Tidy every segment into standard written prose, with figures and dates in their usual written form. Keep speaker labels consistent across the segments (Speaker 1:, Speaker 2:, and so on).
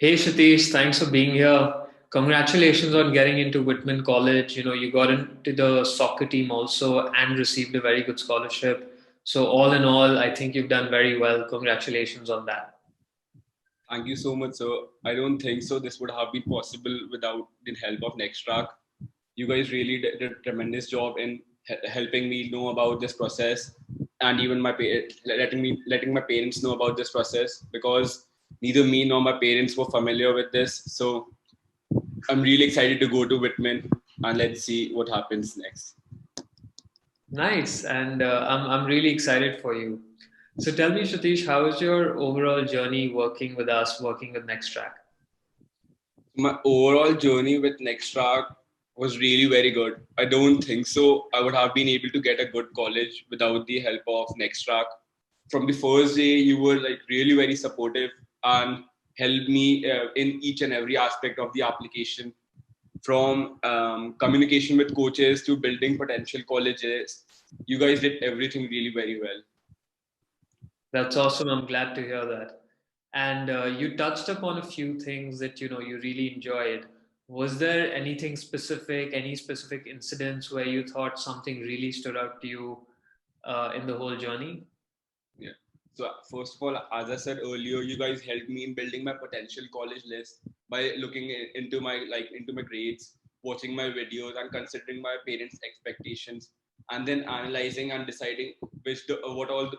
Speaker 1: Hey Satish, thanks for being here. Congratulations on getting into Whitman College. You got into the soccer team also and received a very good scholarship. So all in all, I think you've done very well. Congratulations on that.
Speaker 2: Thank you so much, sir. I don't think so. This would have been possible without the help of Nextrack. You guys really did a tremendous job in helping me know about this process, and even letting my parents know about this process because neither me nor my parents were familiar with this. So I'm really excited to go to Whitman, and let's see what happens next.
Speaker 1: Nice, and I'm really excited for you. So tell me, Satish, how is your overall journey working with us, working with Nextrack?
Speaker 2: My overall journey with Nextrack was really very good. I don't think so. I would have been able to get a good college without the help of Nextrack. From the first day, you were like really very supportive and helped me in each and every aspect of the application, from communication with coaches to building potential colleges. You guys did everything really very well.
Speaker 1: That's awesome. I'm glad to hear that. And you touched upon a few things that you really enjoyed. Was there anything specific, any specific incidents where you thought something really stood out to you in the whole journey?
Speaker 2: Yeah. So first of all, as I said earlier, you guys helped me in building my potential college list by looking into my grades, watching my videos, and considering my parents' expectations, and then analyzing and deciding what all the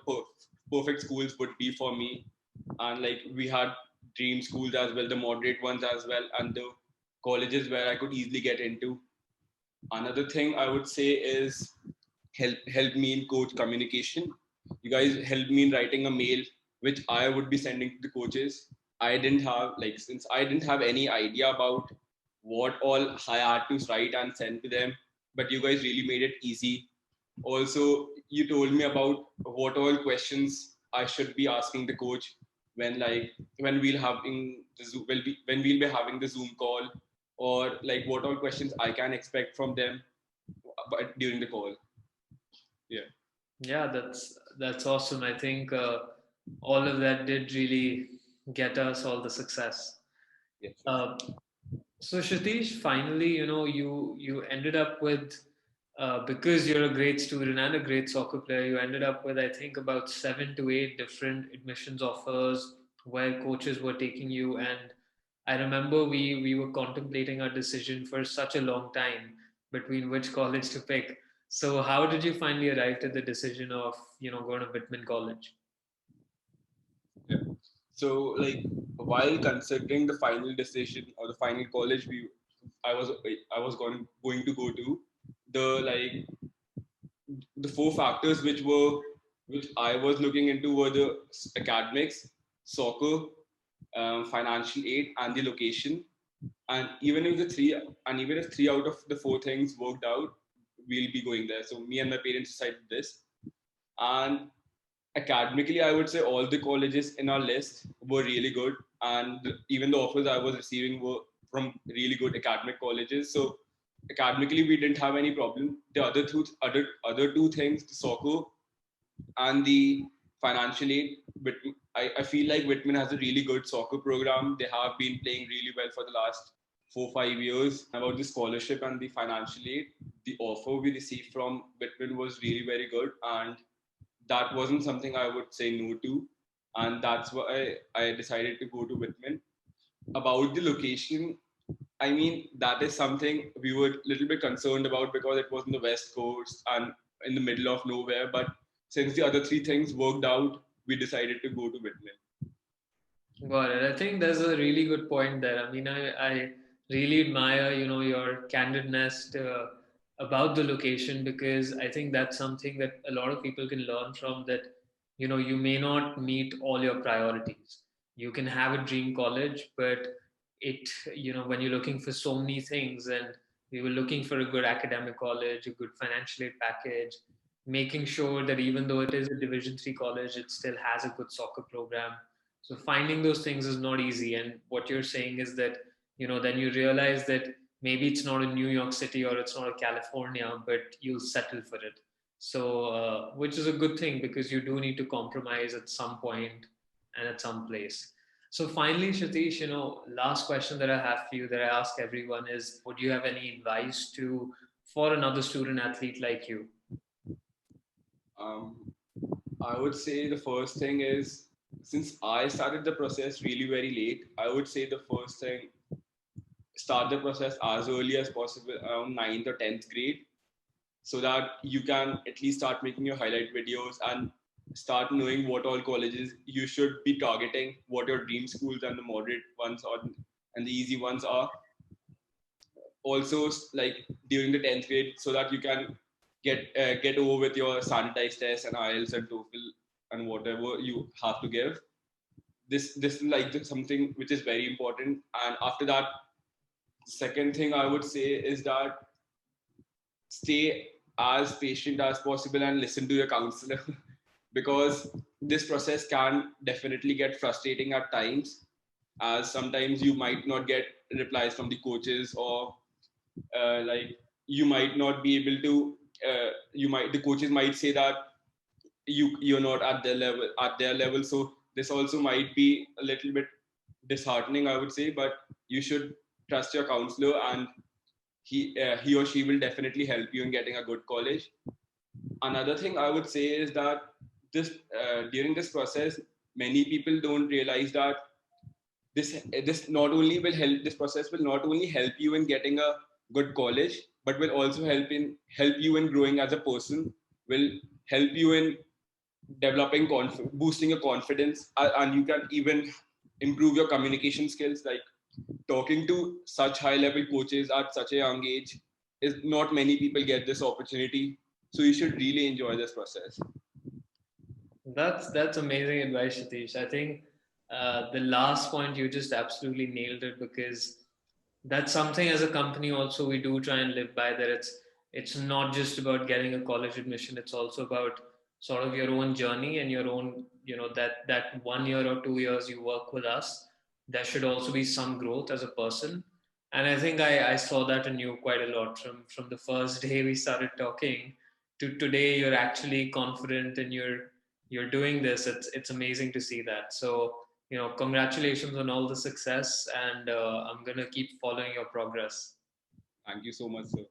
Speaker 2: perfect schools would be for me. And like we had dream schools as well, the moderate ones as well, and the colleges where I could easily get into. Another thing I would say is help me in coach communication. You guys helped me in writing a mail which I would be sending to the coaches. I didn't have like since I didn't have any idea about what all I had to write and send to them, but you guys really made it easy. Also, you told me about what all questions I should be asking the coach when we'll having when we'll be having the Zoom call, or like what all questions I can expect from them but during the call. Yeah.
Speaker 1: Yeah, that's awesome. I think all of that did really get us all the success.
Speaker 2: Yes, sir.
Speaker 1: Uh, So Shatish, finally, you ended up with because you're a great student and a great soccer player, you ended up with I think about 7 to 8 different admissions offers where coaches were taking you. And I remember we were contemplating our decision for such a long time between which college to pick. So how did you finally arrive at the decision of going to Whitman College?
Speaker 2: Yeah. So like while considering the final decision or the final college I was going to go to, the like the four factors which I was looking into were the academics, soccer, financial aid, and the location. And even if three out of the four things worked out, we'll be going there. So me and my parents decided this. And academically, I would say all the colleges in our list were really good, and even the offers I was receiving were from really good academic colleges. So academically, we didn't have any problem. The other two things, the soccer and the financial aid. But I feel like Whitman has a really good soccer program. They have been playing really well for the last 4 5 years. About the scholarship and the financial aid, the offer we received from Whitman was really very good, and that wasn't something I would say no to, and that's why I decided to go to Whitman. About the location, I mean that is something we were a little bit concerned about because it was in the West Coast and in the middle of nowhere. But since the other three things worked out, we decided to go to Whitman.
Speaker 1: Got it. I think there's a really good point there. I mean, I really admire, your candidness about the location because I think that's something that a lot of people can learn from that, you may not meet all your priorities. You can have a dream college, but when you're looking for so many things and we were looking for a good academic college, a good financial aid package, making sure that even though it is a Division 3 college, it still has a good soccer program. So finding those things is not easy. And what you're saying is that, then you realize that maybe it's not in New York City or it's not in California, but you'll settle for it. So, which is a good thing because you do need to compromise at some point and at some place. So finally, Shatish, last question that I have for you that I ask everyone is, would you have any advice to for another student athlete like you?
Speaker 2: Um, I would say the first thing is, since I started the process really very late, I would say the first thing, start the process as early as possible, around ninth or 10th grade, so that you can at least start making your highlight videos and start knowing what all colleges you should be targeting, what your dream schools and the moderate ones are and the easy ones are. Also, like during the 10th grade, so that you can get over with your standardized tests and IELTS and TOEFL and whatever you have to give. This is like something which is very important. And after that, second thing I would say is that stay as patient as possible and listen to your counselor because this process can definitely get frustrating at times, as sometimes you might not get replies from the coaches, or like you might not be able to you might the coaches might say that you're not at their level. So this also might be a little bit disheartening, I would say, but you should trust your counselor, and he or she will definitely help you in getting a good college. Another thing I would say is that this during this process, many people don't realize that this not only will help this process will not only help you in getting a good college, but will also help you in growing as a person, will help you in developing boosting your confidence, and you can even improve your communication skills. Like talking to such high level coaches at such a young age is not many people get this opportunity, so you should really enjoy this process.
Speaker 1: That's amazing advice, Shatish. I think the last point you just absolutely nailed it, because that's something as a company also we do try and live by, that it's not just about getting a college admission, it's also about sort of your own journey and your own, that 1 year or 2 years you work with us, there should also be some growth as a person. And I think I saw that in you quite a lot from the first day we started talking to today. You're actually confident and you're doing this. It's amazing to see that. So congratulations on all the success, and I'm gonna keep following your progress.
Speaker 2: Thank you so much, sir.